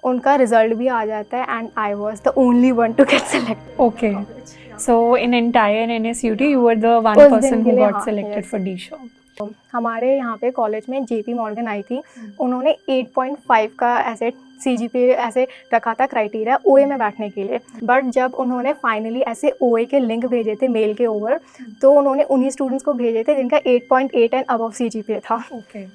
उनका रिजल्ट भी आ जाता है and I was the only one to get selected. Okay. So in entire NSUT, you were the one उस दिन person के who लिए, got हाँ, selected yes. for D-Show. हमारे यहाँ पे कॉलेज में JP मॉर्गन आई थी, उन्होंने 8.5 का ऐसे CGPA ऐसे रखा था क्राइटेरिया OA में बैठने के लिए। बट जब उन्होंने फाइनली ऐसे OA के लिंक भेजे थे मेल के ओवर, तो उन्होंने उन्हीं स्टूडेंट्स को भेजे थे जिनका 8.8 एंड अबव CGPA था। Okay.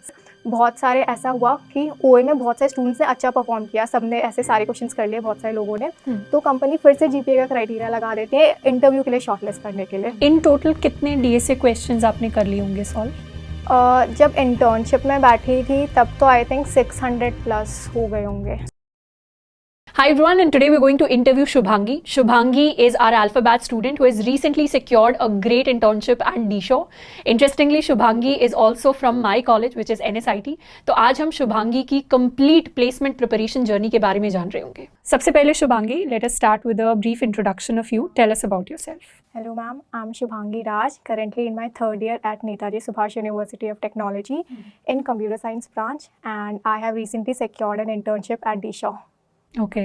बहुत सारे ऐसा हुआ कि OA में बहुत सारे स्टूडेंट्स ने अच्छा परफॉर्म किया, सबने ऐसे सारे क्वेश्चंस कर लिए बहुत सारे लोगों ने, तो कंपनी फिर से GPA का क्राइटेरिया लगा देती है इंटरव्यू के लिए शॉर्टलिस्ट करने के लिए। In total कितने DSA questions आपने कर लिए होंगे सॉल्व? जब इंटर्नशिप में बैठी थी तब तो आई थिंक 600 प्लस हो गए होंगे। Hi everyone, and today we're going to interview Shubhangi. Shubhangi is our Alphabet student who has recently secured a great internship at D-Show. Interestingly, Shubhangi is also from my college, which is NSIT. तो आज हम शुभांगी की complete placement preparation journey के बारे में जान रहे होंगे। सबसे पहले Shubhangi, let us start with a brief introduction of you. Tell us about yourself. Hello ma'am, I'm Shubhangi Raj, currently in my third year at Netaji Subhash University of Technology in Computer Science branch, and I have recently secured an internship at D-Show. Okay,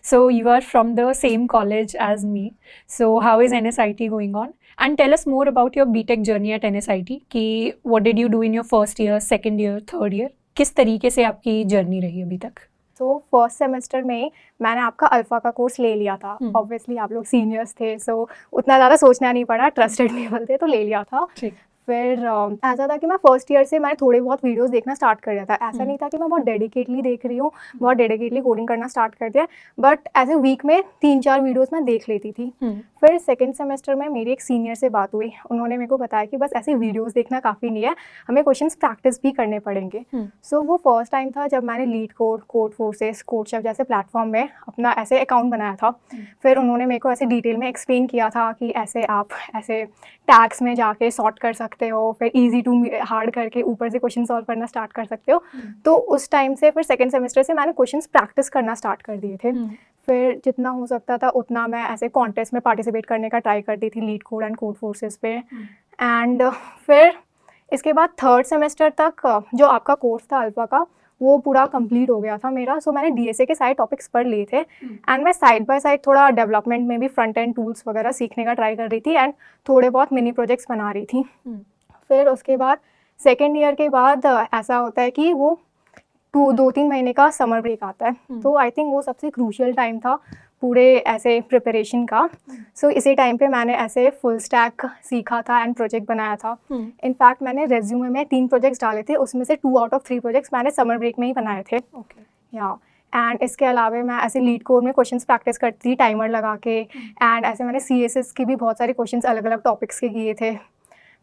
so you are from the same college as me. So how is NSIT going on? And tell us more about your BTech journey at NSIT. कि what did you do in your first year, second year, third year? किस तरीके से आपकी journey रही अभी तक? तो first semester में मैंने आपका अल्फ़ा का कोर्स ले लिया था। ऑब्वियसली आप लोग सीनियर्स थे, सो उतना ज़्यादा सोचना नहीं पड़ा, ट्रस्टेड पीपल थे तो ले लिया था। ठीक। फिर ऐसा था कि मैं फर्स्ट ईयर से मैंने थोड़े बहुत वीडियोस देखना स्टार्ट कर दिया था। ऐसा नहीं था कि मैं बहुत डेडिकेटली देख रही हूँ, बहुत डेडिकेटली कोडिंग करना स्टार्ट कर दिया, बट ऐसे वीक में 3-4 वीडियोस मैं देख लेती थी। फिर सेकंड सेमेस्टर में मेरी एक सीनियर से बात हुई, उन्होंने मेरे को बताया कि बस ऐसे वीडियोस देखना काफ़ी नहीं है, हमें क्वेश्चंस प्रैक्टिस भी करने पड़ेंगे। सो वो फर्स्ट टाइम था जब मैंने leet code, code forces, CodeChef जैसे प्लेटफॉर्म में अपना ऐसे अकाउंट बनाया था। फिर उन्होंने मेरे को ऐसे डिटेल में एक्सप्लेन किया था कि ऐसे आप ऐसे टैग्स में जाके सॉर्ट कर सकते हो, फिर ईजी टू हार्ड करके ऊपर से क्वेश्चन सॉल्व करना स्टार्ट कर सकते हो। तो उस टाइम से फिर सेकेंड सेमेस्टर से मैंने क्वेश्चंस प्रैक्टिस करना स्टार्ट कर दिए थे। फिर जितना हो सकता था उतना मैं ऐसे कॉन्टेस्ट में पार्टिसिपेट करने का ट्राई करती थी leet code and code forces पे। एंड फिर इसके बाद थर्ड सेमेस्टर तक जो आपका कोर्स था अल्फा का, वो पूरा कंप्लीट हो गया था मेरा। सो मैंने DSA के सारे टॉपिक्स पढ़ लिए थे एंड मैं साइड बाय साइड थोड़ा डेवलपमेंट में भी फ्रंट एंड टूल्स वगैरह सीखने का ट्राई कर रही थी एंड थोड़े बहुत मिनी प्रोजेक्ट्स बना रही थी। फिर उसके बाद सेकेंड ईयर के बाद ऐसा होता है कि वो 2-3 महीने का समर ब्रेक आता है, तो आई थिंक वो सबसे क्रूशियल टाइम था पूरे ऐसे प्रिपरेशन का। सो इसी टाइम पे मैंने ऐसे फुल स्टैक सीखा था एंड प्रोजेक्ट बनाया था। इनफैक्ट मैंने रेज्यूमे में 3 प्रोजेक्ट्स डाले थे, उसमें से 2 आउट ऑफ 3 प्रोजेक्ट्स मैंने समर ब्रेक में ही बनाए थे। या एंड इसके अलावा मैं ऐसे लीड कोड में क्वेश्चंस प्रैक्टिस करती थी टाइमर लगा के, एंड ऐसे मैंने CSS की भी बहुत सारे क्वेश्चंस अलग अलग टॉपिक्स के किए थे।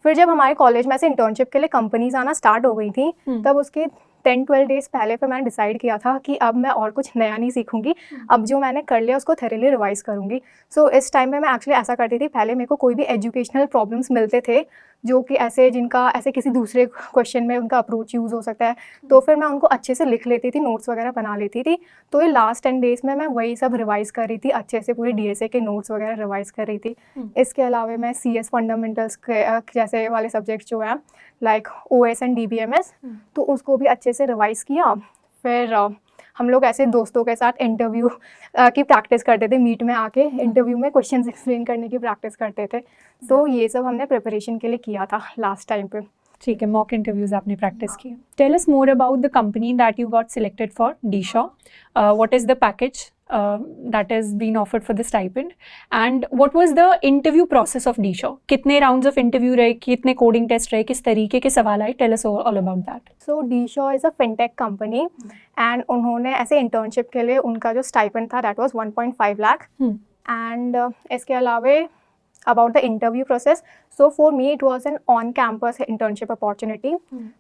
फिर जब हमारे कॉलेज में ऐसे इंटर्नशिप के लिए कंपनीज आना स्टार्ट हो गई थी, तब उसके 10-12 डेज पहले फिर मैंने डिसाइड किया था कि अब मैं और कुछ नया नहीं सीखूंगी, अब जो मैंने कर लिया उसको थेरेली रिवाइज करूंगी। सो इस टाइम पे मैं एक्चुअली ऐसा करती थी, पहले मेरे को कोई भी एजुकेशनल प्रॉब्लम्स मिलते थे जो कि ऐसे जिनका ऐसे किसी दूसरे क्वेश्चन में उनका अप्रोच यूज़ हो सकता है, तो फिर मैं उनको अच्छे से लिख लेती थी, नोट्स वगैरह बना लेती थी। तो ये लास्ट 10 डेज में मैं वही सब रिवाइज़ कर रही थी, अच्छे से पूरे DSA के नोट्स वगैरह रिवाइज़ कर रही थी। इसके अलावा मैं CS फंडामेंटल्स जैसे वाले सब्जेक्ट्स जो हैं लाइक OS एंड DBMS, तो उसको भी अच्छे से रिवाइज़ किया। फिर हम लोग ऐसे दोस्तों के साथ इंटरव्यू की प्रैक्टिस करते थे, मीट में आके इंटरव्यू में क्वेश्चंस एक्सप्लेन करने की प्रैक्टिस करते थे। तो ये सब हमने प्रिपरेशन के लिए किया था लास्ट टाइम पे। ठीक है, मॉक इंटरव्यूज आपने प्रैक्टिस किया। Tell us more about the company that you got selected for D-Show. What is the package that has been offered for the stipend, and what was the interview process of D-Show? कितने rounds of interview रहे, कितने coding test रहे, किस तरीके के सवाल आए? Tell us all about that. So D-Show is a fintech company and उन्होंने ऐसे इंटर्नशिप के लिए उनका जो स्टाइपेंड था that was 1.5 लाख। एंड इसके अलावा about the interview process, so for me it was an on campus internship opportunity.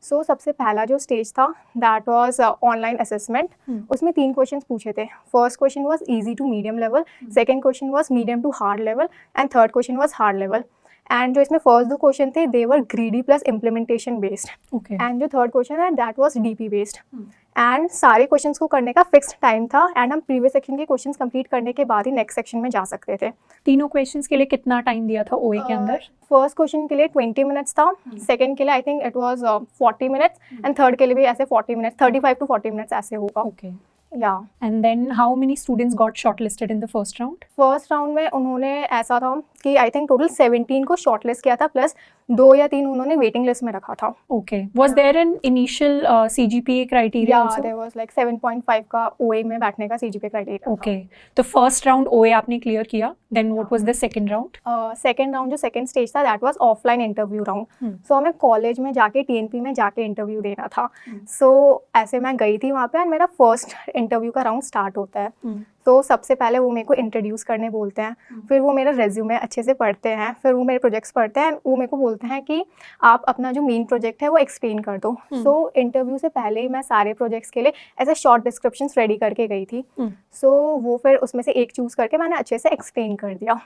So सबसे पहला जो स्टेज था that was online assessment. उसमें 3 क्वेश्चंस पूछे थे। First question was easy to medium level, second question was medium to hard level and third question was hard level. And जो इसमें first 2 question थे they were greedy plus implementation based, and जो third question है that was DP based. And सारे questions को करने का fixed time था एंड हम प्रीवियस सेक्शन के क्वेश्चंस कंप्लीट करने के बाद ही नेक्स्ट सेक्शन में जा सकते थे। तीनों क्वेश्चंस के लिए कितना टाइम दिया था OA के अंदर? फर्स्ट क्वेश्चन के लिए 20 मिनट्स था, सेकंड के लिए I think it was 40 minutes and third के लिए भी ऐसे 40 मिनट्स, 35 to 40 मिनट्स ऐसे होगा। या And then how many students got shortlisted in the first round? First round में उन्होंने ऐसा था कि आई थिंक टोटल 17 को शॉर्टलिस्ट किया था, प्लस 2 या 3 उन्होंने वेटिंग लिस्ट में रखा था. Okay. Was there an initial CGPA criteria या also? देयर वाज लाइक 7.5 का OA में बैठने का CGPA क्राइटेरिया. Okay. तो first round OA आपने clear किया. Then what was the second round? Second round जो सेकेंड स्टेज था that was offline interview round. So हमें कॉलेज में जाके TNP में जाके इंटरव्यू देना था. सो ऐसे मैं गई थी वहाँ पे एंड मेरा फर्स्ट इंटरव्यू का राउंड स्टार्ट होता है. तो सबसे पहले वो मेरे को इंट्रोड्यूस करने बोलते हैं, फिर वो मेरा रेज्यूमे अच्छे से पढ़ते हैं, फिर वो मेरे प्रोजेक्ट्स पढ़ते हैं, वो मेरे को बोलते हैं कि आप अपना जो मेन प्रोजेक्ट है वो एक्सप्लेन कर दो. सो इंटरव्यू से पहले ही मैं सारे प्रोजेक्ट्स के लिए ऐसे शॉर्ट डिस्क्रिप्शंस रेडी करके गई थी. सो वो फिर उसमें से एक चूज़ करके मैंने अच्छे से एक्सप्लेन कर दिया.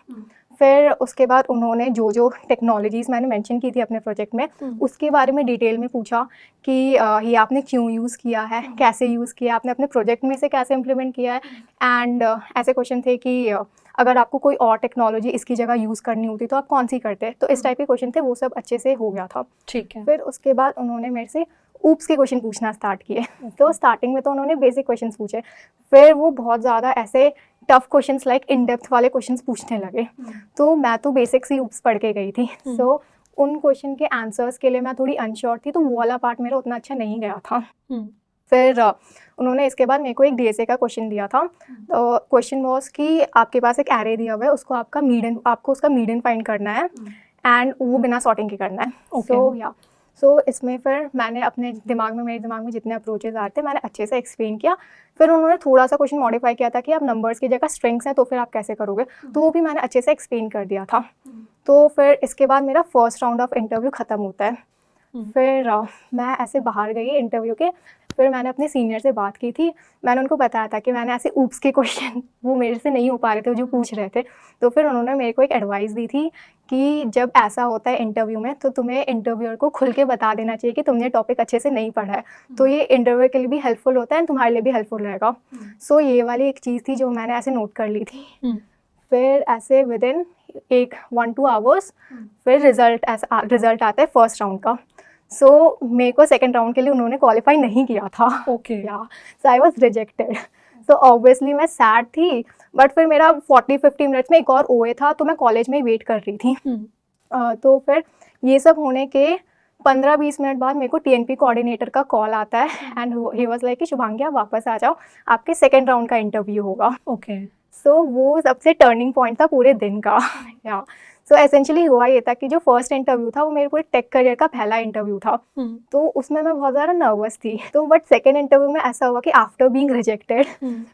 फिर उसके बाद उन्होंने जो जो टेक्नोलॉजीज़ मैंने मेंशन की थी अपने प्रोजेक्ट में उसके बारे में डिटेल में पूछा कि ये आपने क्यों यूज़ किया है, कैसे यूज़ किया, आपने अपने प्रोजेक्ट में से कैसे इम्प्लीमेंट किया है. एंड ऐसे क्वेश्चन थे कि अगर आपको कोई और टेक्नोलॉजी इसकी जगह यूज़ करनी होती तो आप कौन सी करते. तो इस टाइप के क्वेश्चन थे, वो सब अच्छे से हो गया था. ठीक है. फिर उसके बाद उन्होंने मेरे से ऊप्स के क्वेश्चन पूछना स्टार्ट किए. तो स्टार्टिंग में तो उन्होंने बेसिक क्वेश्चंस पूछे, फिर वो बहुत ज़्यादा ऐसे tough questions like in depth वाले क्वेश्चंस पूछने लगे. तो मैं तो बेसिक्स ही ऊप्स पढ़ के गई थी. सो उन क्वेश्चन के आंसर्स के लिए मैं थोड़ी अनश्योर थी, तो वो वाला पार्ट मेरा उतना अच्छा नहीं गया था. फिर उन्होंने इसके बाद मेरे को एक DSA का क्वेश्चन दिया था. तो क्वेश्चन वॉज कि आपके पास एक एरे दिया हुआ है, उसको आपको उसका मीडियन फाइंड करना है एंड वो बिना सॉर्टिंग के करना है. सो इसमें फिर मैंने अपने मेरे दिमाग में जितने अप्रोचेज आते हैं मैंने अच्छे से एक्सप्लेन किया. फिर उन्होंने थोड़ा सा क्वेश्चन मॉडिफाई किया था कि आप नंबर्स की जगह स्ट्रिंग्स हैं तो फिर आप कैसे करोगे, तो वो भी मैंने अच्छे से एक्सप्लेन कर दिया था. तो फिर इसके बाद मेरा फर्स्ट राउंड ऑफ इंटरव्यू ख़त्म होता है. फिर मैं ऐसे बाहर गई इंटरव्यू के. फिर मैंने अपने सीनियर से बात की थी, मैंने उनको बताया था कि मैंने ऐसे ऊप्स के क्वेश्चन वो मेरे से नहीं हो पा रहे थे जो पूछ रहे थे. तो फिर उन्होंने मेरे को एक एडवाइस दी थी कि जब ऐसा होता है इंटरव्यू में तो तुम्हें इंटरव्यूअर को खुल के बता देना चाहिए कि तुमने टॉपिक अच्छे से नहीं पढ़ा है, तो ये इंटरव्यू के लिए भी हेल्पफुल होता है, तुम्हारे लिए भी हेल्पफुल रहेगा. सो ये वाली एक चीज़ थी जो मैंने ऐसे नोट कर ली थी. फिर ऐसे विद इन 1-2 आवर्स फिर रिजल्ट आता है फर्स्ट राउंड का. सो मेरे को सेकेंड राउंड के लिए उन्होंने क्वालिफाई नहीं किया था. Okay. So I was rejected. So obviously मैं सैड थी, बट फिर मेरा 40-50 मिनट्स में एक और OA था, तो मैं कॉलेज में वेट कर रही थी. तो फिर ये सब होने के 15-20 मिनट बाद मेरे को TNP कोऑर्डिनेटर का कॉल आता है एंड ही वाज लाइक कि शुभांगी आप वापस आ जाओ, आपके सेकेंड राउंड का इंटरव्यू होगा. ओके. सो वो सबसे टर्निंग पॉइंट था पूरे दिन का. या सो एसेंशियली हुआ ये था कि जो फर्स्ट इंटरव्यू था वो मेरे पूरे टेक करियर का पहला इंटरव्यू था. तो उसमें मैं बहुत ज़्यादा नर्वस थी. तो बट सेकेंड इंटरव्यू में ऐसा हुआ कि आफ्टर बीइंग रिजेक्टेड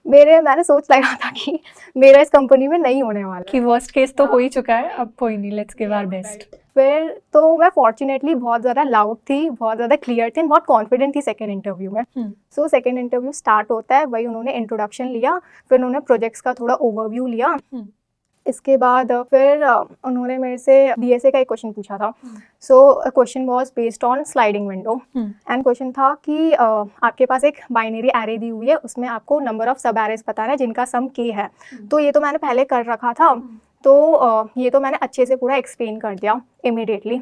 मैंने सोच लगाया था कि मेरा इस कंपनी में नहीं होने वाला कि वर्स्ट केस तो हो ही चुका है, अब कोई नहीं, लेट्स गिव आवर बेस्ट. फिर तो मैं फॉर्चुनेटली बहुत ज़्यादा लाउड थी, बहुत ज़्यादा क्लियर थी, बहुत कॉन्फिडेंट थी सेकेंड इंटरव्यू में. सो सेकेंड इंटरव्यू स्टार्ट होता है, वही उन्होंने इंट्रोडक्शन लिया, फिर उन्होंने प्रोजेक्ट्स का थोड़ा ओवरव्यू लिया. इसके बाद फिर उन्होंने मेरे से DSA का एक क्वेश्चन पूछा था. So question was based on sliding window and question था कि आपके पास एक बाइनरी एरे दी हुई है, उसमें आपको नंबर ऑफ सब एरेज बताना है जिनका सम k है. तो ये तो मैंने पहले कर रखा था, तो ये तो मैंने अच्छे से पूरा एक्सप्लेन कर दिया इमीडिएटली.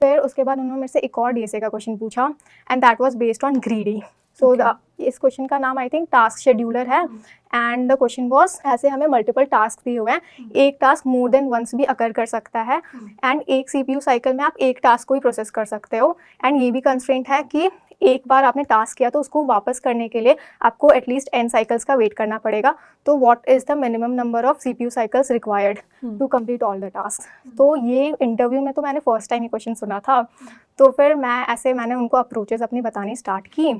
फिर उसके बाद उन्होंने मेरे से एक और DSA का क्वेश्चन पूछा and that was based on greedy. So इस क्वेश्चन का नाम आई थिंक टास्क शेड्यूलर है एंड द क्वेश्चन वॉज ऐसे हमें मल्टीपल टास्क दिए हुए हैं, एक टास्क मोर देन वंस भी अकर कर सकता है एंड एक CPU साइकिल में आप एक टास्क को ही प्रोसेस कर सकते हो. एंड ये भी कंस्ट्रेंट है कि एक बार आपने टास्क किया तो उसको वापस करने के लिए आपको एटलीस्ट n साइकिल्स का वेट करना पड़ेगा. तो what is the minimum number of CPU cycles required to complete all the task. तो ये इंटरव्यू में तो मैंने फर्स्ट टाइम ये क्वेश्चन सुना था. तो फिर मैंने उनको अप्रोचेस अपनी बतानी स्टार्ट की.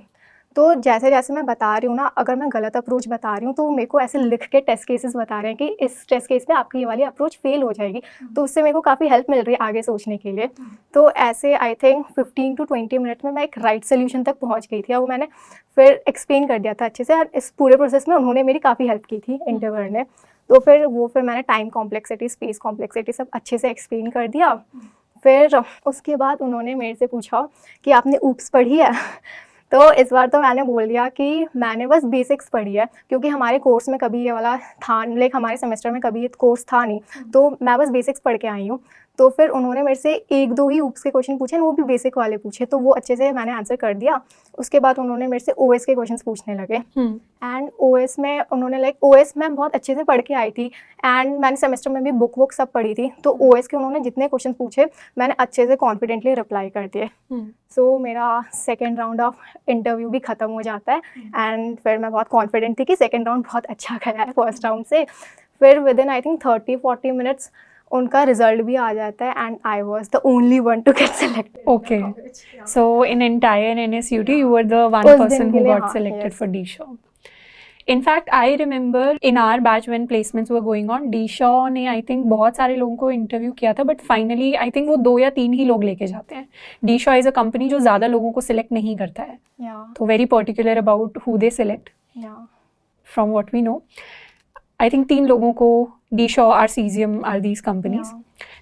तो जैसे जैसे मैं बता रही हूँ ना, अगर मैं गलत अप्रोच बता रही हूँ तो मेरे को ऐसे लिख के टेस्ट केसेस बता रहे हैं कि इस टेस्ट केस में आपकी ये वाली अप्रोच फेल हो जाएगी. तो उससे मेरे को काफ़ी हेल्प मिल रही है आगे सोचने के लिए. तो ऐसे आई थिंक 15 to 20 मिनट में मैं एक राइट सोल्यूशन तक पहुँच गई थी. वो मैंने फिर एक्सप्लेन कर दिया था अच्छे से. इस पूरे प्रोसेस में उन्होंने मेरी काफ़ी हेल्प की थी इंटरव्यूअर ने. तो फिर मैंने टाइम कॉम्प्लेक्सिटी, स्पेस कॉम्प्लेक्सिटी सब अच्छे से एक्सप्लेन कर दिया. फिर उसके बाद उन्होंने मेरे से पूछा कि आपने ऊप्स पढ़ी है. तो इस बार तो मैंने बोल दिया कि मैंने बस बेसिक्स पढ़ी है, क्योंकि हमारे कोर्स में कभी ये वाला था, लाइक हमारे सेमेस्टर में कभी ये कोर्स था नहीं, तो मैं बस बेसिक्स पढ़ के आई हूँ. तो फिर उन्होंने मेरे से 1-2 ही ऊप्स के क्वेश्चन पूछे, वो भी बेसिक वाले पूछे, तो वो अच्छे से मैंने आंसर कर दिया। उसके बाद उन्होंने मेरे से ओएस के क्वेश्चंस पूछने लगे एंड ओएस में उन्होंने लाइक ओएस मैं बहुत अच्छे से पढ़ के आई थी एंड मैंने सेमेस्टर में भी बुक वुक सब पढ़ी थी, तो ओएस के उन्होंने जितने क्वेश्चन पूछे मैंने अच्छे से कॉन्फिडेंटली रिप्लाई कर दिए। सो मेरा सेकेंड राउंड ऑफ इंटरव्यू भी ख़त्म हो जाता है एंड फिर मैं बहुत कॉन्फिडेंट थी कि सेकेंड राउंड बहुत अच्छा गया है फर्स्ट राउंड से। फिर within I think 30-40 minutes उनका रिजल्ट भी आ जाता है and I was the only one to get selected. Okay. So in entire NSUT, you were the one उस दिन person के who लिए, got हाँ, selected yes. for D-Shaw. In fact, I remember in our batch when placements were going on, D-Shaw ने I think बहुत सारे लोगों को इंटरव्यू किया था, but finally I think वो 2 या 3 ही लोग लेके जाते हैं। D-Shaw is a company जो ज़्यादा लोगों को select नहीं करता है, Yeah, तो very particular about who they select. yeah. From what we know, I think 3 लोगों को D-Shaw, RCSM are these companies.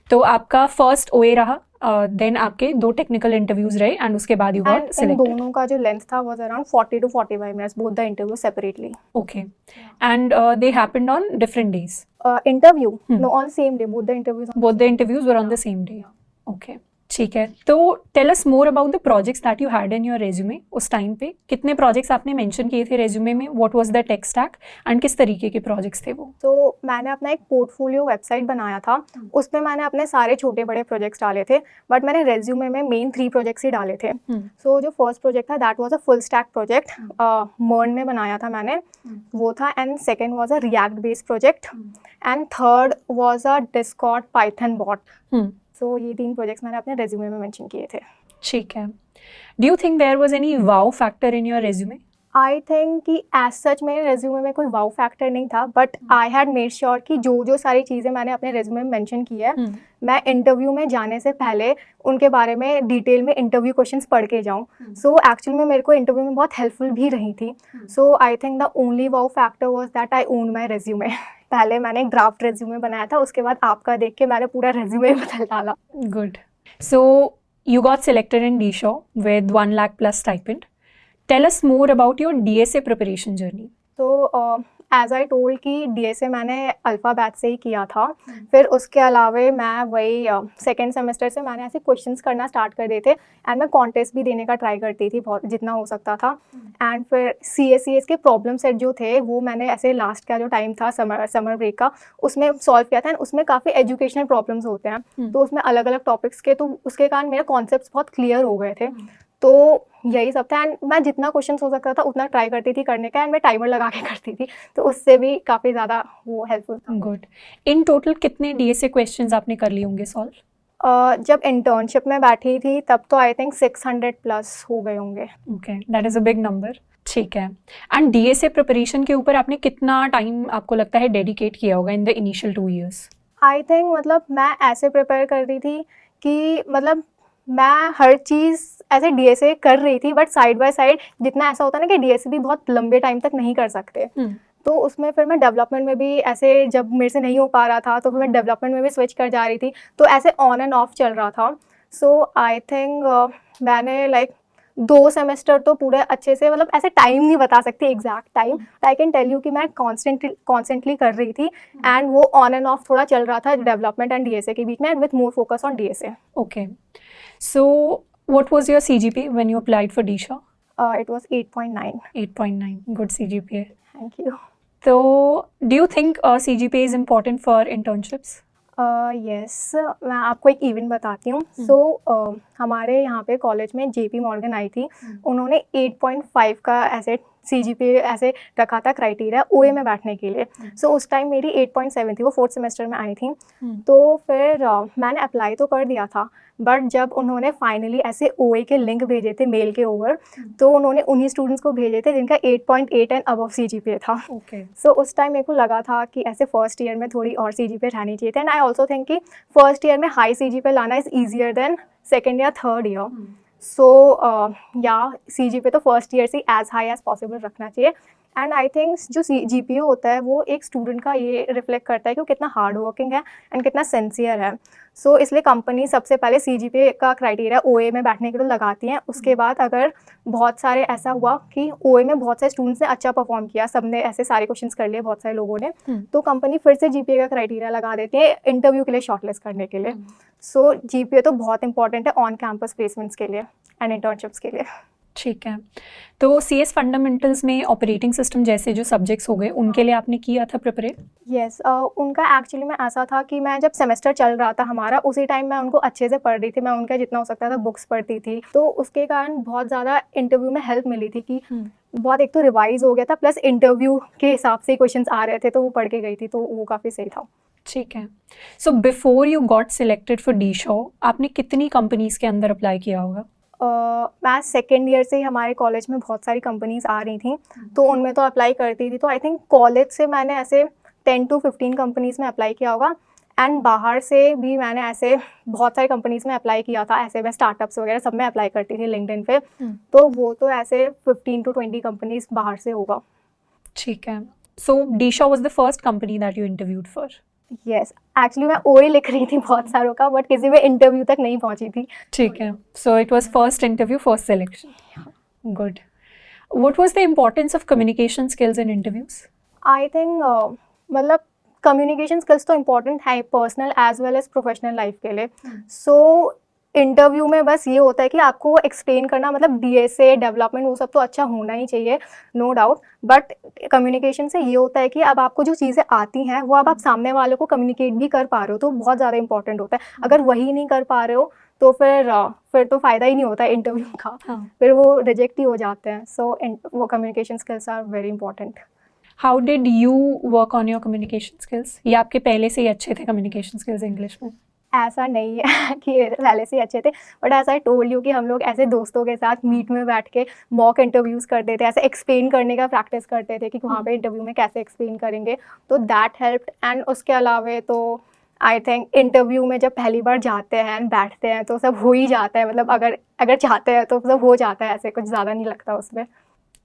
तो आपका फर्स्ट OA रहा, देन आपके 2 टेक्निकल इंटरव्यूज रहे एंड उसके बाद you got and in selected. दोनों का जो लेंथ था was around 40 to 45 minutes, both the interview separately. Okay, and they happened on different days? Interview no, on same day, both the interviews both the interviews were on the same day. Okay, ठीक है। तो tell us more about the projects that you had in your resume. उस time पे कितने projects आपने mention किए थे resume में? What was the tech stack and किस तरीके के प्रोजेक्ट्स थे वो? तो मैंने अपना एक पोर्टफोलियो वेबसाइट बनाया था, उसमें मैंने अपने सारे छोटे बड़े प्रोजेक्ट्स डाले थे, बट मैंने रेज्यूमे में मेन 3 प्रोजेक्ट्स ही डाले थे। सो जो फर्स्ट प्रोजेक्ट था that was a full stack project, MERN में बनाया था मैंने, वो था। And second was a react based project and third was a discord python bot. So ये 3 प्रोजेक्ट्स मैंने अपने रेज्यूमे में मेंशन किए थे। ठीक है। Do you think there was any wow factor in your resume? I think कि as such मेरे रेज्यूमे में कोई वाउ फैक्टर नहीं था, but I had made sure कि जो सारी चीज़ें मैंने अपने रेज्यूमे में मेंशन की है, मैं इंटरव्यू में जाने से पहले उनके बारे में डिटेल में इंटरव्यू क्वेश्चंस पढ़ के जाऊँ। सो एक्चुअली में मेरे को इंटरव्यू में बहुत हेल्पफुल भी रही थी। So I think the only wow factor was that I own my resume. पहले मैंने एक ड्राफ्ट रेज्यूमे बनाया था, उसके बाद आपका देख के मैंने पूरा रेज्यूमे बदल डाला। Good. So you got selected in D-Shaw with 1 lakh plus stipend. Tell us more about your DSA preparation journey. तो एज आई टोल्ड कि DSA मैंने अल्फ़ा बैच से ही किया था। फिर उसके अलावा मैं वही सेकेंड सेमेस्टर से मैंने ऐसे क्वेश्चंस करना स्टार्ट कर दिए थे एंड मैं कॉन्टेस्ट भी देने का ट्राई करती थी बहुत, जितना हो सकता था। एंड फिर CACS के प्रॉब्लम सेट जो थे वो मैंने ऐसे लास्ट का जो टाइम था समर ब्रेक का, उसमें सॉल्व किया था। एंड उसमें काफ़ी एजुकेशनल प्रॉब्लम्स होते हैं, तो उसमें अलग अलग टॉपिक्स के, तो उसके कारण मेरे कॉन्सेप्ट्स बहुत क्लियर हो गए थे। तो यही सब था एंड मैं जितना क्वेश्चन हो सकता था उतना ट्राई करती थी करने का, एंड मैं टाइमर लगा के करती थी, तो उससे भी काफ़ी ज़्यादा वो हेल्पफुल था। Good. In total कितने DSA questions आपने कर लिए होंगे सॉल्व? जब इंटर्नशिप में बैठी थी तब तो आई थिंक 600 प्लस हो गए होंगे। Okay, that is a big number. ठीक है। एंड DSA प्रिपरेशन के ऊपर आपने कितना टाइम आपको लगता है डेडिकेट किया होगा in the initial 2 years? I think मतलब मैं ऐसे प्रिपेयर कर रही थी कि मतलब मैं हर चीज़ ऐसे DSA कर रही थी, बट साइड बाय साइड जितना ऐसा होता है ना कि DSA भी बहुत लंबे टाइम तक नहीं कर सकते, तो उसमें फिर मैं डेवलपमेंट में भी ऐसे, जब मेरे से नहीं हो पा रहा था तो फिर मैं डेवलपमेंट में भी स्विच कर जा रही थी, तो ऐसे ऑन एंड ऑफ चल रहा था। सो आई थिंक मैंने लाइक 2 सेमेस्टर तो पूरे अच्छे से, मतलब ऐसे टाइम नहीं बता सकती exact time, I can tell you कि मैं कॉन्स्टेंटली कर रही थी एंड वो ऑन एंड ऑफ थोड़ा चल रहा था डेवलपमेंट एंड DSA के बीच में, and with more focus on DSA। Okay. So what was your CGPA when you applied for D-Shaw? It was 8.9. 8.9. Good CGPA. Thank you. So do you think CGPA is important for internships? Yes, मैं आपको एक event बताती हूँ। सो हमारे यहाँ पे college में JP Morgan आई थी, उन्होंने 8.5 का ऐसे CGPA ऐसे रखा था क्राइटेरिया OA में बैठने के लिए। सो उस टाइम मेरी 8.7 थी, वो 4th सेमेस्टर में आई थी। तो फिर मैंने अप्लाई तो कर दिया था, बट जब उन्होंने फाइनली ऐसे OA के लिंक भेजे थे मेल के ओवर, तो उन्होंने उन्हीं स्टूडेंट्स को भेजे थे जिनका 8.8 एंड अबव CGPA था। Okay. सो उस टाइम मेरे को लगा था कि ऐसे फर्स्ट ईयर में थोड़ी और CGPA रहनी चाहिए थी, एंड आई ऑल्सो थिंक कि फर्स्ट ईयर में हाई CGPA लाना इज़ ईजियर देन सेकेंड या थर्ड ईयर। सो या CGPA तो फर्स्ट ईयर से एज हाई एज पॉसिबल रखना चाहिए। एंड आई थिंक जो GPA होता है वो एक स्टूडेंट का ये रिफ्लेक्ट करता है कि वो कितना हार्ड वर्किंग है एंड कितना सिंसियर है। सो इसलिए कंपनी सबसे पहले CGPA का क्राइटेरिया OA में बैठने के लिए लगाती हैं। उसके बाद अगर बहुत सारे ऐसा हुआ कि OA में बहुत सारे स्टूडेंट्स ने अच्छा परफॉर्म किया, सबने ऐसे सारे क्वेश्चंस कर लिए बहुत सारे लोगों ने, तो कंपनी फिर से GPA का क्राइटेरिया लगा देती है इंटरव्यू के लिए शॉर्टलिस्ट करने के लिए। सो GPA तो बहुत इंपॉर्टेंट है ऑन कैंपस प्लेसमेंट्स के लिए एंड इंटर्नशिप्स के लिए। ठीक है, तो CS फंडामेंटल्स में ऑपरेटिंग सिस्टम जैसे जो सब्जेक्ट्स हो गए उनके लिए आपने किया था प्रिपरेट? यस, उनका एक्चुअली में ऐसा था कि मैं जब सेमेस्टर चल रहा था हमारा, उसी टाइम मैं उनको अच्छे से पढ़ रही थी, मैं उनका जितना हो सकता था बुक्स पढ़ती थी, तो उसके कारण बहुत ज़्यादा इंटरव्यू में हेल्प मिली थी कि बहुत एक तो रिवाइज हो गया था, प्लस इंटरव्यू के हिसाब से क्वेश्चंस आ रहे थे तो वो पढ़ के गई थी, तो वो काफ़ी सही था। ठीक है, so before you got selected for DShaw आपने कितनी कंपनीज के अंदर अप्लाई किया होगा? मैं सेकेंड ईयर से ही हमारे कॉलेज में बहुत सारी कंपनीज आ रही थी, तो उनमें तो अप्लाई करती थी। तो आई थिंक कॉलेज से मैंने ऐसे 10 to 15 कंपनीज़ में अप्लाई किया होगा, एंड बाहर से भी मैंने ऐसे बहुत सारी कंपनीज़ में अप्लाई किया था। ऐसे मैं स्टार्टअप्स वगैरह सब में अप्लाई करती थी लिंक्डइन पे, तो वो तो ऐसे 15 to 20 कंपनीज बाहर से होगा। ठीक है, सो DShaw was the first company that you interviewed for? Yes, actually मैं OA लिख रही थी बहुत सारों का, बट किसी में इंटरव्यू तक नहीं पहुंची थी। ठीक है, so it was first interview, first selection. Good. What was the importance of communication skills in interviews? I think मतलब कम्युनिकेशन स्किल्स तो इम्पॉर्टेंट है personal as well as professional life के लिए। सो इंटरव्यू में बस ये होता है कि आपको एक्सप्लेन करना, मतलब DSA डेवलपमेंट वो सब तो अच्छा होना ही चाहिए, नो डाउट, बट कम्युनिकेशन से ये होता है कि अब आपको जो चीज़ें आती हैं वो अब आप सामने वालों को कम्युनिकेट भी कर पा रहे हो, तो बहुत ज़्यादा इंपॉर्टेंट होता है। अगर वही नहीं कर पा रहे हो तो फिर तो फ़ायदा ही नहीं होता है इंटरव्यू का, फिर वो रिजेक्ट ही हो जाते हैं। सो वो communication skills are very important. How did you work on your communication skills? या आपके पहले से ही अच्छे थे कम्युनिकेशन स्किल्स इंग्लिश में? ऐसा नहीं है कि पहले से ही अच्छे थे, बट ऐसा आई टोल्ड यू कि हम लोग ऐसे दोस्तों के साथ मीट में बैठ के मॉक इंटरव्यूज़ करते थे, ऐसे एक्सप्लेन करने का प्रैक्टिस करते थे कि वहाँ पे इंटरव्यू में कैसे एक्सप्लेन करेंगे, तो दैट हेल्प्ड। एंड उसके अलावा तो आई थिंक इंटरव्यू में जब पहली बार जाते हैं एंड बैठते हैं तो सब हो ही जाता है, मतलब अगर चाहते हैं तो सब हो जाता है, ऐसे कुछ ज़्यादा नहीं लगता उसमें।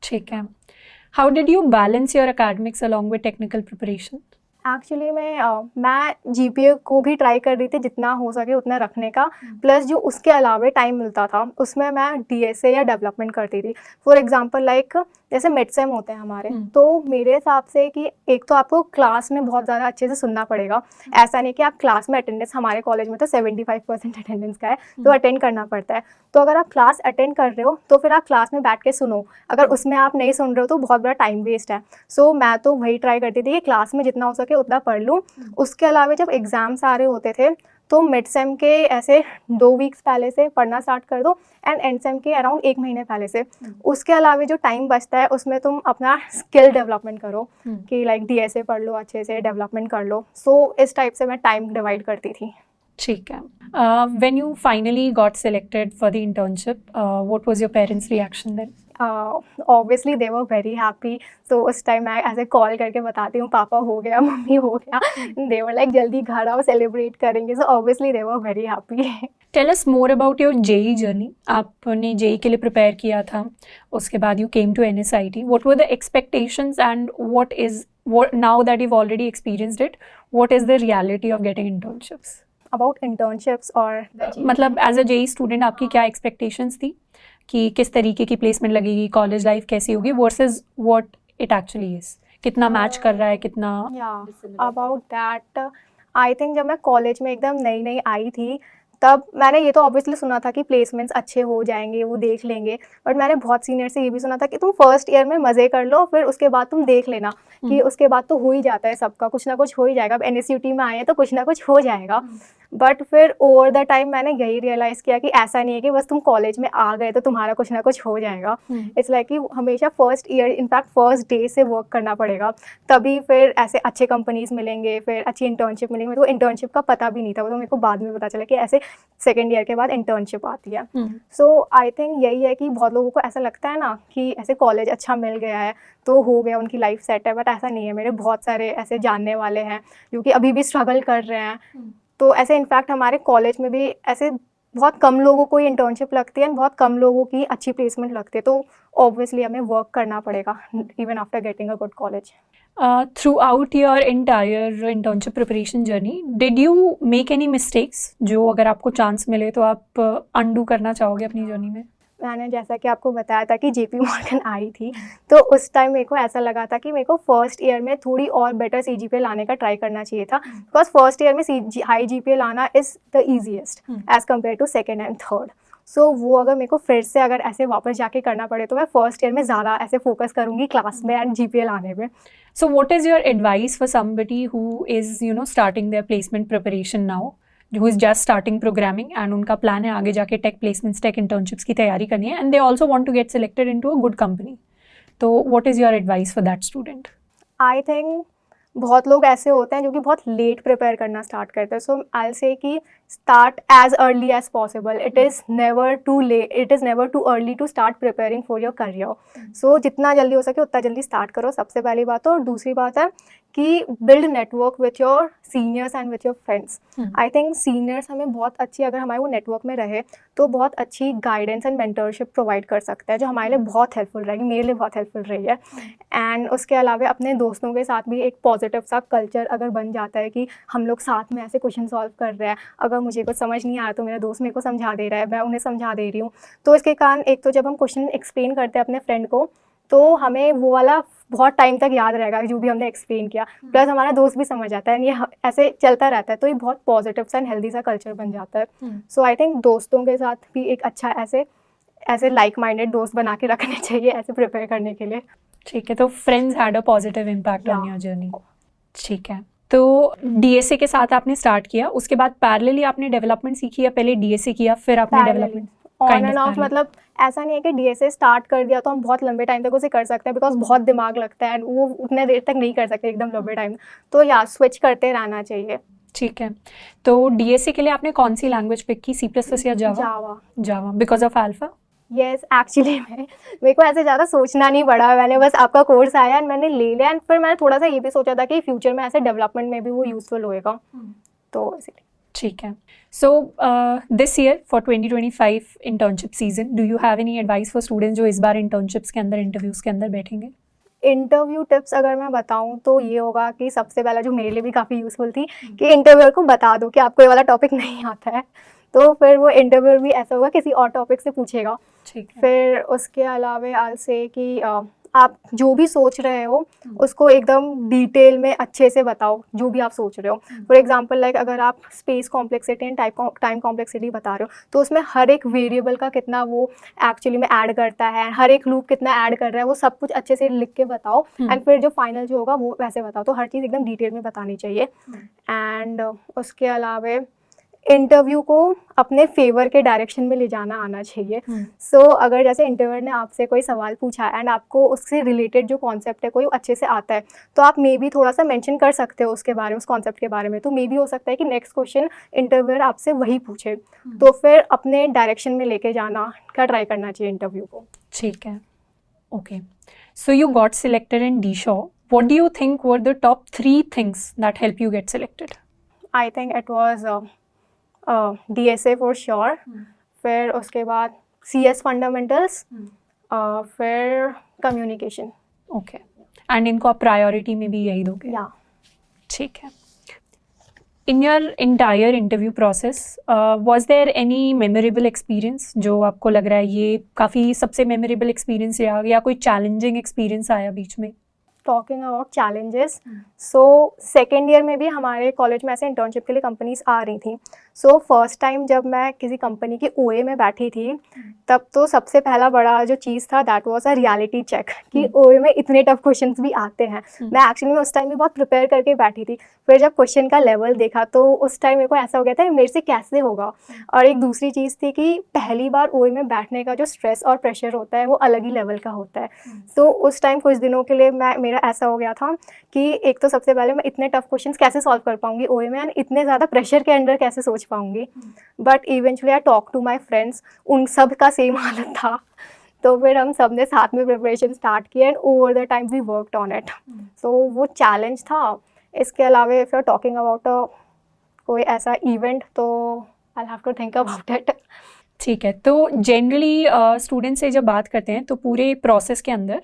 ठीक है, how did you balance your academics along with technical preparation? Actually मैं GPA को भी ट्राई कर रही थी जितना हो सके उतना रखने का, प्लस जो उसके अलावा टाइम मिलता था उसमें मैं DSA या डेवलपमेंट करती थी। फॉर एग्जांपल लाइक जैसे मिड सेम होते हैं हमारे, तो मेरे हिसाब से कि एक तो आपको क्लास में बहुत ज़्यादा अच्छे से सुनना पड़ेगा। ऐसा नहीं कि आप क्लास में अटेंडेंस, हमारे कॉलेज में तो 75% अटेंडेंस का है, तो अटेंड करना पड़ता है। तो अगर आप क्लास अटेंड कर रहे हो तो फिर आप क्लास में बैठ के सुनो, अगर उसमें आप नहीं सुन रहे हो तो बहुत बड़ा टाइम वेस्ट है। सो मैं तो वही ट्राई करती थी कि क्लास में जितना हो सके उतना पढ़ लूँ। उसके अलावा जब एग्ज़ाम्स आ रहे होते थे तो मिड सेम के ऐसे 2 वीक्स पहले से पढ़ना स्टार्ट कर दो, एंड एंड सेम के अराउंड 1 महीने पहले से। उसके अलावा जो टाइम बचता है उसमें तुम अपना स्किल डेवलपमेंट करो कि लाइक DSA पढ़ लो, अच्छे से डेवलपमेंट कर लो। सो इस टाइप से मैं टाइम डिवाइड करती थी। ठीक है, when you finally got selected for the internship, what was your parents reaction then? Obviously they were very happy. So उस टाइम मैं ऐसे कॉल करके बताती हूँ पापा हो गया, मम्मी हो गया, दे वर लाइक जल्दी घर आओ सेलिब्रेट करेंगे। So obviously they were very happy. Tell us more about your JEE journey. आपने JEE के लिए प्रिपेयर किया था, उसके बाद you came to NSIT। What were the expectations and what now that you've already experienced it, what is the reality of getting internships? About internships और मतलब as a JEE student आपकी क्या एक्सपेक्टेशंस थी कि किस तरीके की प्लेसमेंट लगेगी, कॉलेज लाइफ कैसी होगी versus what it actually is? कितना मैच कर रहा है, कितना? अबाउट दैट आई थिंक जब मैं कॉलेज में एकदम नई नई आई थी तब मैंने ये तो ऑब्वियसली सुना था कि प्लेसमेंट्स अच्छे हो जाएंगे, वो देख लेंगे, बट मैंने बहुत सीनियर से ये भी सुना था कि तुम फर्स्ट ईयर में मज़े कर लो, फिर उसके बाद तुम देख लेना कि उसके बाद तो हो ही जाता है सबका, कुछ ना कुछ हो ही जाएगा। अब NSUT में आए हैं तो कुछ ना कुछ हो जाएगा। बट फिर ओवर द टाइम मैंने यही रियलाइज़ किया कि ऐसा नहीं है कि बस तुम कॉलेज में आ गए तो तुम्हारा कुछ ना कुछ हो जाएगा। इट्स लाइक कि हमेशा first year, in fact first day से वर्क करना पड़ेगा, तभी फिर ऐसे अच्छे कंपनीज मिलेंगे, फिर अच्छी इंटर्नशिप मिलेंगी। मेरे को इंटर्नशिप का पता भी नहीं था, वो तो मेरे को बाद में पता चला कि ऐसे सेकेंड ईयर के बाद इंटर्नशिप आती है। सो आई थिंक यही है कि बहुत लोगों को ऐसा लगता है ना कि ऐसे कॉलेज अच्छा मिल गया है तो हो गया, उनकी लाइफ सेट है, बट ऐसा नहीं है। मेरे बहुत सारे ऐसे जानने वाले हैं जो कि अभी भी स्ट्रगल कर रहे हैं। तो ऐसे इनफैक्ट हमारे कॉलेज में भी ऐसे बहुत कम लोगों को इंटर्नशिप लगती है, बहुत कम लोगों की अच्छी प्लेसमेंट लगती है, तो ऑब्वियसली हमें वर्क करना पड़ेगा even after getting a good college. Throughout your entire internship preparation journey, did you make any mistakes जो अगर आपको चांस मिले तो आप undo करना चाहोगे अपनी जर्नी में? मैंने जैसा कि आपको बताया था कि JP मॉर्गन आई थी, तो उस टाइम मेरे को ऐसा लगा था कि मेरे को फर्स्ट ईयर में थोड़ी और बेटर CGPA लाने का ट्राई करना चाहिए था, बिकॉज फर्स्ट ईयर में हाई GPA लाना is the easiest as compare to second and third. So वो अगर मेरे को फिर से अगर ऐसे वापस जाके करना पड़े तो मैं फर्स्ट ईयर में ज़्यादा ऐसे फोकस करूँगी क्लास में एंड GPA लाने में। So what is your advice for somebody who is starting their placement preparation now, who is just starting programming and उनका प्लान है आगे जाके टेक प्लेसमेंट्स टेक इंटर्नशिप्स की तैयारी करनी है and they also want to get selected into a good company, तो what is your advice for that student? I think बहुत लोग ऐसे होते हैं जो कि बहुत लेट प्रिपेयर करना स्टार्ट करते हैं, सो आई से कि start as early as possible. It is never too late, it is never too early to start preparing for your career. So जितना जल्दी हो सके उतना जल्दी स्टार्ट करो, सबसे पहली बात। और दूसरी बात है कि build network with your seniors and with your friends. I think seniors हमें बहुत अच्छी, अगर हमारे वो नेटवर्क में रहे तो बहुत अच्छी गाइडेंस एंड मेंटरशिप प्रोवाइड कर सकता है, जो हमारे लिए बहुत हेल्पफुल रहेगी, मेरे लिए बहुत हेल्पफुल रही है। एंड उसके अलावा अपने दोस्तों के साथ भी एक पॉजिटिव सा कल्चर अगर बन जाता है कि हम लोग साथ में ऐसे क्वेश्चन सॉल्व कर रहे हैं, अगर मुझे कुछ समझ नहीं आ रहा तो मेरा दोस्त मेरे को समझा दे रहा है, मैं उन्हें समझा दे रही हूँ, तो इसके कारण एक तो जब हम क्वेश्चन एक्सप्लेन करते हैं अपने फ्रेंड को तो हमें वो वाला बहुत टाइम तक याद रहेगा जो भी हमने एक्सप्लेन किया, प्लस हमारा दोस्त भी समझ आता है, ये ऐसे चलता रहता है, तो ये बहुत पॉजिटिव सा एंड हेल्दी सा कल्चर बन जाता है। सो आई थिंक दोस्तों के साथ भी एक अच्छा ऐसे लाइक माइंडेड दोस्त बना के रखने चाहिए ऐसे प्रिपेयर करने के लिए। ठीक है, तो friends had a positive impact on Yeah. Your journey. ठीक है, तो DSA के साथ आपने स्टार्ट किया, उसके बाद पैरेलली आपने डेवलपमेंट सीखी या पहले DSA किया फिर आपने डेवलपमेंट? ऑन एंड ऑफ, मतलब ऐसा नहीं है कि DSA स्टार्ट कर दिया तो हम बहुत लंबे टाइम तक उसे कर सकते हैं, बिकॉज बहुत दिमाग लगता है एंड वो उतने देर तक नहीं कर सकते एकदम लंबे टाइम, तो या स्विच करते रहना चाहिए। ठीक है, तो DSA के लिए आपने कौन सी लैंग्वेज पिक की, C++ या Java? Java, because of alpha? Yes, actually मेरे को ऐसे ज़्यादा सोचना नहीं पड़ा, मैंने बस आपका कोर्स आया एंड मैंने ले लिया, एंड फिर मैंने थोड़ा सा ये भी सोचा था कि फ्यूचर में ऐसे डेवलपमेंट में भी वो यूज़फुल होएगा, तो इसीलिए। ठीक है, so this year for 2025 internship season, do you have any advice for students जो इस बार इंटर्नशिप्स के अंदर इंटरव्यूज़ के अंदर बैठेंगे? इंटरव्यू टिप्स अगर मैं बताऊं तो ये होगा कि सबसे पहला जो मेरे लिए भी काफ़ी यूज़फुल थी कि इंटरव्यूअर को बता दो कि आपको ये वाला टॉपिक नहीं आता है, तो फिर वो इंटरव्यूअर भी ऐसा होगा किसी और टॉपिक से पूछेगा। ठीक है, फिर उसके अलावा आल से कि आप जो भी सोच रहे हो उसको एकदम डिटेल में अच्छे से बताओ, जो भी आप सोच रहे हो। फॉर एग्जांपल लाइक अगर आप space complexity and time complexity बता रहे हो तो उसमें हर एक वेरिएबल का कितना वो एक्चुअली में ऐड करता है, हर एक लूप कितना ऐड कर रहा है, वो सब कुछ अच्छे से लिख के बताओ एंड फिर जो फाइनल जो होगा वो वैसे बताओ, तो हर चीज़ एकदम डिटेल में बतानी चाहिए। एंड उसके अलावा इंटरव्यू को अपने फेवर के डायरेक्शन में ले जाना आना चाहिए। सो अगर जैसे इंटरव्यूअर ने आपसे कोई सवाल पूछा एंड आपको उससे रिलेटेड जो कॉन्सेप्ट है कोई अच्छे से आता है तो आप मे बी थोड़ा सा मेंशन कर सकते हो उसके बारे में, उस कॉन्सेप्ट के बारे में, तो मे बी हो सकता है कि नेक्स्ट क्वेश्चन इंटरव्यूअर आपसे वही पूछे, तो फिर अपने डायरेक्शन में लेके जाना का ट्राई करना चाहिए इंटरव्यू को। ठीक है, okay, so you got selected in DShaw, what do you think were the top 3 things that help you get selected? I think it was DSA for sure, फिर उसके बाद CS फंडामेंटल्स, फिर communication. Okay, and इनको आप priority में भी यही दोगे? या ठीक है। In your entire interview process was there any memorable experience जो आपको लग रहा है ये काफ़ी सबसे मेमोरेबल एक्सपीरियंस रहा, या कोई चैलेंजिंग एक्सपीरियंस आया बीच में? Talking about challenges, so second year में भी हमारे कॉलेज में ऐसे इंटर्नशिप के लिए कंपनीज आ रही थी। सो फर्स्ट टाइम जब मैं किसी कंपनी के OA में बैठी थी तब तो सबसे पहला बड़ा जो चीज़ था that was a reality check कि OA में इतने टफ क्वेश्चंस भी आते हैं। मैं एक्चुअली में उस टाइम भी बहुत प्रिपेयर करके बैठी थी, फिर जब क्वेश्चन का लेवल देखा तो उस टाइम मेरे को ऐसा हो गया था मेरे से कैसे होगा। और एक दूसरी चीज़ थी कि पहली बार OA में बैठने का जो स्ट्रेस और प्रेशर होता है वो अलग ही लेवल का होता है। तो उस टाइम कुछ दिनों के लिए मेरा ऐसा हो गया था कि एक तो सबसे पहले मैं इतने टफ क्वेश्चंस कैसे सॉल्व कर पाऊंगी OA में, एंड इतने ज़्यादा प्रेशर के अंडर कैसे सोच पाऊंगी। But eventually I talk to my friends, उन सब का सेम हालत था, तो फिर हम सब ने साथ में प्रिपरेशन स्टार्ट की and over the time we worked on it. So वो चैलेंज था। इसके अलावा फिर टॉकिंग अबाउट कोई ऐसा इवेंट, तो I have to think about it. ठीक है, तो जनरली स्टूडेंट से जब बात करते हैं तो पूरे प्रोसेस के अंदर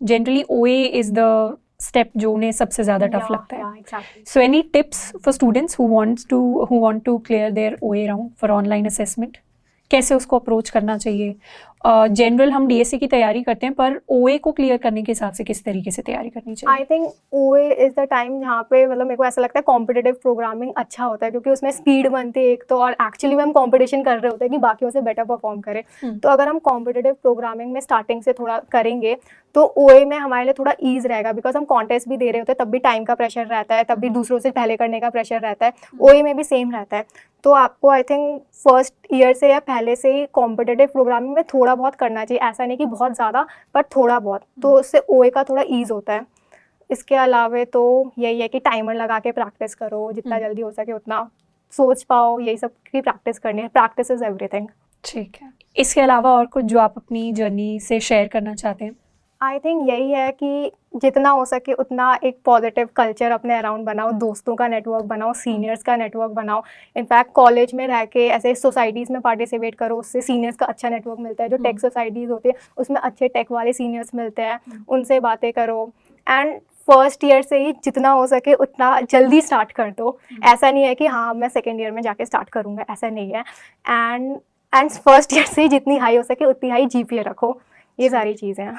जनरली ओए इज द स्टेप जो उन्हें सबसे ज़्यादा टफ लगता है। Exactly. So any tips for students who want to clear their OA round for online assessment, कैसे उसको अप्रोच करना चाहिए? जनरल हम डीएसए की तैयारी करते हैं, पर ओए को क्लियर करने के हिसाब से किस तरीके से तैयारी करनी चाहिए? आई थिंक ओए इज़ द टाइम जहाँ पे मतलब मेरे को ऐसा लगता है कॉम्पिटिटिव प्रोग्रामिंग अच्छा होता है, क्योंकि उसमें स्पीड बनती है एक तो, और एक्चुअली में हम कॉम्पिटिशन कर रहे होते हैं कि बाकियों से बेटर परफॉर्म करें। तो अगर हम कॉम्पिटिटिव प्रोग्रामिंग में स्टार्टिंग से थोड़ा करेंगे तो ओए में हमारे लिए थोड़ा ईज रहेगा, बिकॉज हम कॉन्टेस्ट भी दे रहे होते हैं, तब भी टाइम का प्रेशर रहता है, तब भी दूसरों से पहले करने का प्रेशर रहता है। ओए में भी सेम रहता है। तो आपको आई थिंक फर्स्ट ईयर से या पहले से ही कॉम्पिटिटिव प्रोग्रामिंग में थोड़ा बहुत करना चाहिए, ऐसा नहीं कि बहुत ज़्यादा, पर थोड़ा बहुत, तो उससे ओए का थोड़ा ईज होता है। इसके अलावा तो यही है कि टाइमर लगा के प्रैक्टिस करो, जितना जल्दी हो सके उतना सोच पाओ, यही सब की प्रैक्टिस करनी है। Practice is everything. ठीक है, इसके अलावा और कुछ जो आप अपनी जर्नी से शेयर करना चाहते हैं? आई थिंक यही है कि जितना हो सके उतना एक पॉजिटिव कल्चर अपने अराउंड बनाओ, दोस्तों का नेटवर्क बनाओ, सीनियर्स का नेटवर्क बनाओ। इनफैक्ट कॉलेज में रह के ऐसे सोसाइटीज़ में पार्टिसिपेट करो, उससे सीनियर्स का अच्छा नेटवर्क मिलता है। जो टेक सोसाइटीज़ होती है उसमें अच्छे टेक वाले सीनियर्स मिलते हैं, उनसे बातें करो। एंड फर्स्ट ईयर से ही जितना हो सके उतना जल्दी स्टार्ट कर दो। ऐसा नहीं है कि हाँ मैं सेकेंड ईयर में जाके स्टार्ट करूँगा, ऐसा नहीं है। एंड फर्स्ट ईयर से ही जितनी हाई हो सके उतनी हाई जीपीए रखो, ये सारी चीज़ें हैं।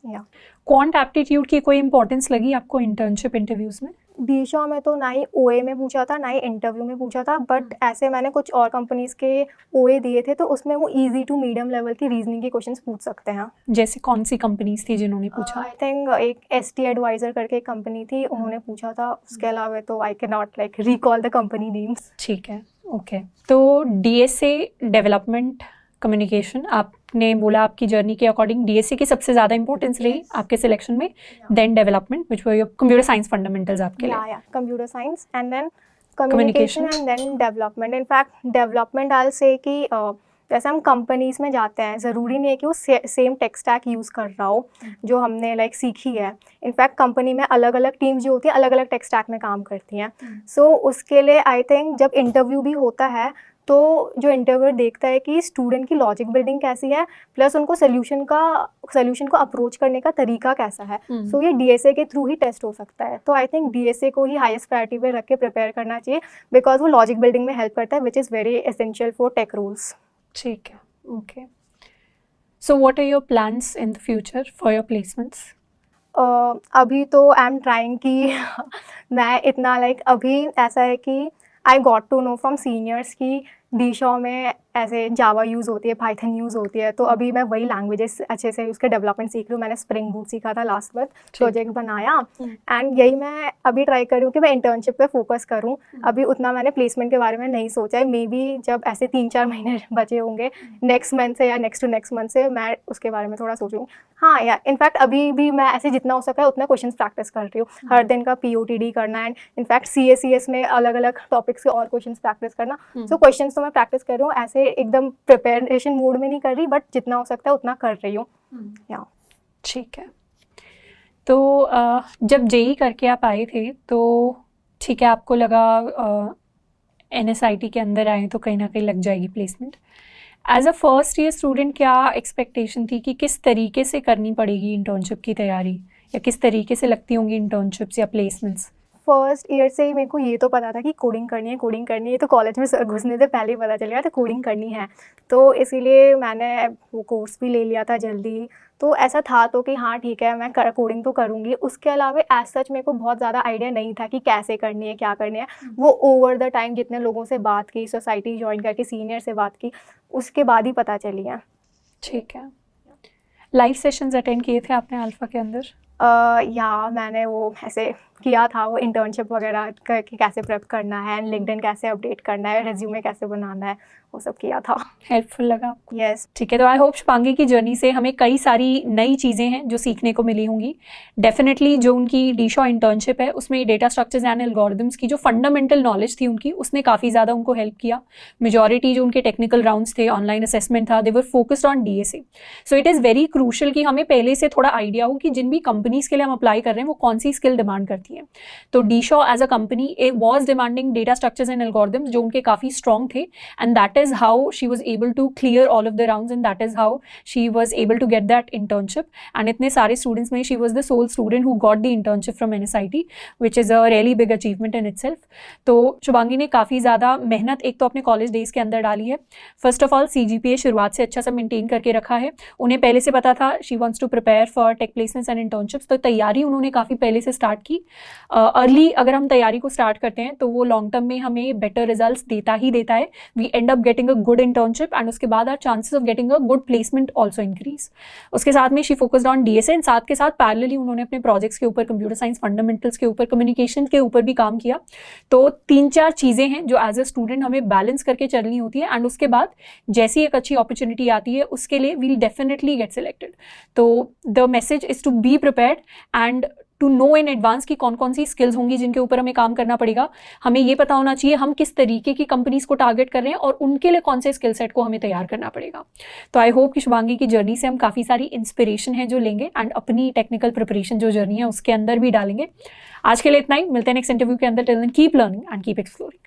या क्वांट एप्टीट्यूड की कोई इंपॉर्टेंस लगी आपको इंटर्नशिप इंटरव्यूज में? डीशॉ में तो ना ही ओए में पूछा था ना ही इंटरव्यू में पूछा था, बट ऐसे मैंने कुछ और कंपनीज के ओए दिए थे, तो उसमें वो इजी टू मीडियम लेवल की रीजनिंग के क्वेश्चंस पूछ सकते हैं। जैसे कौन सी कंपनीज थी जिन्होंने पूछा? आई थिंक एक एसटी एडवाइजर करके एक कंपनी थी, उन्होंने पूछा था। उसके अलावा तो I can not like recall the company names. ठीक है, ओके। तो डीएसए डेवलपमेंट कम्युनिकेशन, आपने बोला आपकी जर्नी के अकॉर्डिंग डीएसए की सबसे ज़्यादा इंपॉर्टेंस रही आपके सिलेक्शन में, then development which were your computer science fundamentals आपके लिए। या computer science and then communication and then development. In fact development I will say कि जैसे हम कंपनीज में जाते हैं, ज़रूरी नहीं है कि वो सेम टेक स्टैक यूज़ कर रहा हो जो हमने लाइक सीखी है। इनफैक्ट कंपनी में अलग अलग टीम्स जो होती हैं अलग अलग टेक स्टैक में काम करती हैं। सो उसके लिए आई थिंक जब इंटरव्यू भी होता है तो जो इंटरव्यूअर देखता है कि स्टूडेंट की लॉजिक बिल्डिंग कैसी है, प्लस उनको सोल्यूशन को अप्रोच करने का तरीका कैसा है। सो ये डीएसए के थ्रू ही टेस्ट हो सकता है। तो आई थिंक डीएसए को ही हाईएस्ट प्रायोरिटी पे रख के प्रिपेयर करना चाहिए, बिकॉज वो लॉजिक बिल्डिंग में हेल्प करता है, which is very essential for tech roles. ठीक है, okay. So what are your plans in the future for your placements? अभी तो आई एम ट्राइंग कि मैं इतना लाइक अभी ऐसा है कि I got to know from seniors की डीशॉ में ऐसे जावा यूज़ होती है, पाइथन यूज़ होती है, तो अभी मैं वही लैंग्वेजेस अच्छे से उसके डेवलपमेंट सीख रही हूँ। मैंने स्प्रिंग बूट सीखा था लास्ट मंथ, प्रोजेक्ट बनाया, एंड यही मैं अभी ट्राई कर रही हूँ कि मैं इंटर्नशिप पे फोकस करूँ। अभी उतना मैंने प्लेसमेंट के बारे में नहीं सोचा है। मे बी जब ऐसे 3-4 महीने बचे होंगे नेक्स्ट मंथ से या नेक्स्ट टू नेक्स्ट मंथ से, मैं उसके बारे में थोड़ा सोचूँ। हाँ या इनफैक्ट अभी भी मैं ऐसे जितना हो सका है उतना क्वेश्चन प्रैक्टिस कर रही हूँ। हर दिन का POTD करना, एंड इनफैक्ट CACS में अलग अलग टॉपिक्स के और क्वेश्चन प्रैक्टिस करना। सो क्वेश्चन तो मैं प्रैक्टिस कर रही हूँ, ऐसे एकदम प्रिपरेशन मोड में नहीं कर रही, बट जितना हो सकता है उतना कर रही हूँ। या ठीक है। तो जब जेई करके आप आए थे तो ठीक है, आपको लगा NSIT के अंदर आए तो कहीं ना कहीं लग जाएगी placement. As a first year student क्या एक्सपेक्टेशन थी कि किस तरीके से करनी पड़ेगी इंटर्नशिप की तैयारी, या किस तरीके से लगती होंगी इंटर्नशिप्स या प्लेसमेंट्स? फर्स्ट ईयर से ही मेरे को ये तो पता था कि कोडिंग करनी है, तो कॉलेज में घुसने से पहले ही पता चल गया था कोडिंग करनी है, तो इसीलिए मैंने वो कोर्स भी ले लिया था जल्दी। तो ऐसा था तो कि हाँ ठीक है मैं कोडिंग तो करूँगी। उसके अलावा एज सच मेरे को बहुत ज़्यादा आइडिया नहीं था कि कैसे करनी है, क्या करनी है। वो ओवर द टाइम जितने लोगों से बात की, सोसाइटी ज्वाइन करके सीनियर से बात की, उसके बाद ही पता चली है। ठीक है। लाइव सेशंस अटेंड किए थे आपने अल्फा के अंदर? या मैंने वो ऐसे किया था, वो इंटर्नशिप वगैरह करके कैसे प्रेप करना है, लिंक्डइन कैसे अपडेट करना है, रेज्यूमे कैसे बनाना है, वो सब किया था। हेल्पफुल लगा आपको? यस। ठीक है, तो आई होप शुभांगी की जर्नी से हमें कई सारी नई चीज़ें हैं जो सीखने को मिली होंगी। डेफिनेटली जो उनकी डीशॉ इंटर्नशिप है उसमें डेटा स्ट्रक्चर्स एंड एल्गोरिदम्स की जो फंडामेंटल नॉलेज थी उनकी, उसने काफ़ी ज़्यादा उनको हेल्प किया। मेजॉरिटी जो उनके टेक्निकल राउंड्स थे, ऑनलाइन असेसमेंट था, they were focused on DSA। So it is very crucial कि हमें पहले से थोड़ा आइडिया हो कि जिन भी कंपनी कंपनीज के लिए हम अप्लाई कर रहे हैं वो कौन सी स्किल डिमांड करती हैं। तो D E Shaw as a company was demanding data structures and algorithms जो उनके काफ़ी स्ट्रॉन्ग थे, and that is how she was able to clear all of the rounds and that is how she was able to get that internship. And इतने सारे students में she was the sole student who got the internship from NSIT, which is a really big achievement in itself. तो शुभांगी ने काफ़ी ज़्यादा मेहनत एक तो अपने कॉलेज डेज के अंदर डाली है। फर्स्ट ऑफ ऑल CGPA शुरुआत से अच्छा सा मेंटेन करके रखा है। उन्हें पहले से पता था she wants to prepare for tech placements and internships, तो तैयारी उन्होंने काफ़ी पहले से स्टार्ट की। अर्ली अगर हम तैयारी को स्टार्ट करते हैं तो वो लॉन्ग टर्म में हमें बेटर रिजल्ट्स देता ही देता है। We end up getting a good internship and उसके बाद our chances of getting a good placement also increase. उसके साथ में she focused on DSA and साथ के साथ पैरेलली उन्होंने अपने प्रोजेक्ट्स के ऊपर, कंप्यूटर साइंस फंडामेंटल्स के ऊपर, कम्युनिकेशन के ऊपर भी काम किया। तो 3-4 चीज़ें हैं जो एज अ स्टूडेंट हमें बैलेंस करके चलनी होती है, एंड उसके बाद जैसी एक अच्छी अपॉर्चुनिटी आती है उसके लिए वील डेफिनेटली गेट सिलेक्टेड। तो the message is to be prepared and to know in advance की कौन कौन सी स्किल्स होंगी जिनके ऊपर हमें काम करना पड़ेगा। हमें ये पता होना चाहिए हम किस तरीके की कंपनीज को टारगेट कर रहे हैं और उनके लिए कौन से स्किल सेट को हमें तैयार करना पड़ेगा। तो आई होप कि शुभांगी की जर्नी से हम काफ़ी सारी इंस्पिरेशन है जो लेंगे एंड अपनी टेक्निकल प्रिपरेशन जो जर्नी है उसके अंदर भी डालेंगे। आज के लिए इतना ही, मिलते हैं नेक्स्ट इंटरव्यू के अंदर। Till then keep learning and keep exploring.